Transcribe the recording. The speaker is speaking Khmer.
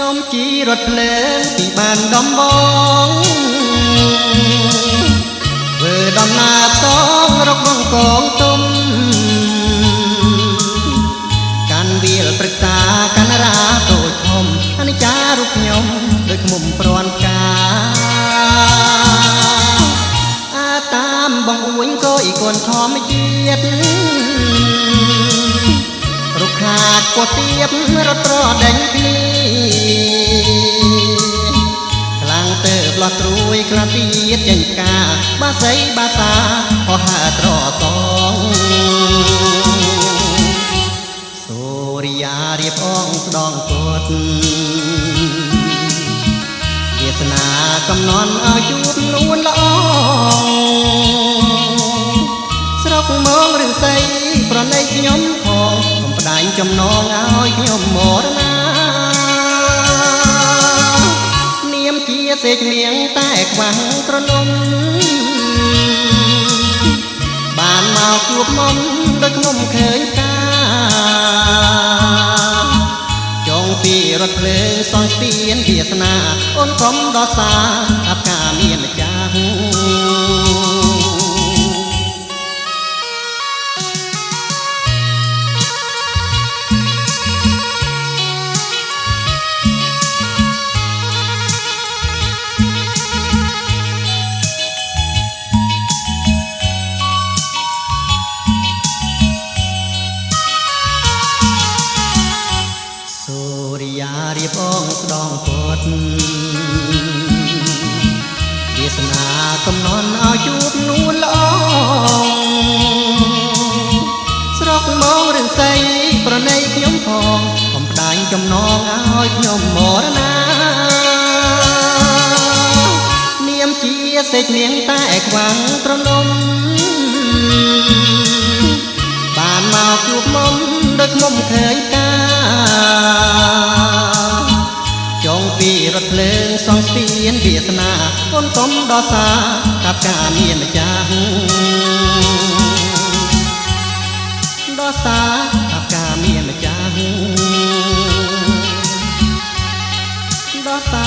ខ្ញុំជីរត់ភ្លើងពីបានដំបងធ្វើដំណើរផ្សងរកបងកងទុំកាន់វាលព្រឹក្សាកាន់រាតូចធំអនិច្ចារូបខ្ញុំដូចខ្មុំព្រាន់កាអាតាមបងអួយក៏អ៊ីកូនធម្មជាតិរុក្ខាតក៏ទៀបរត់ប្រដេញគ្នាខ្លាំងទៅផ្លោះត្រួយខ្លាំងទៀតចេញកាបាស័យបាសាអស់ហើត្រសងសូរិយារៀបអងស្ដងគាត់វាសនាកំណន់ឲ្យជួបនួនល្អស្រុកមកឬស័យប្រណីខ្ញុំផងកំផ្ដាញ់ចំណងឲ្យខ្ញុំមរណានាមជាសេចនាងតែខ្វាំងត្រនំបានមកជួបមុំដូចខ្ញុំឃើញកាចងពីរត់ភ្លើងសងស្ពានវាសនាអូនកុំដល់សាអបការមានម្ចាស់រៀបអងស្ដងគាត់វាសនាកំណន់ឲ្យជួបនួនល្អស្រុកមករឿងស័យប្រណីខ្ញុំផងកំផ្ដាញ់ចំណងឲ្យខ្ញុំមរណានាមជាសេចនាងតែខ្វាំងត្រនំបានមកជួបមុំដូចខ្ញុំឃើញកាចងពីរត់ភ្លើងសងស្ពានវាសនាអូនកុំដល់សាកាប់ការមានម្ចាស់ដល់សាកាប់ការមានម្ចាស់ដល់សា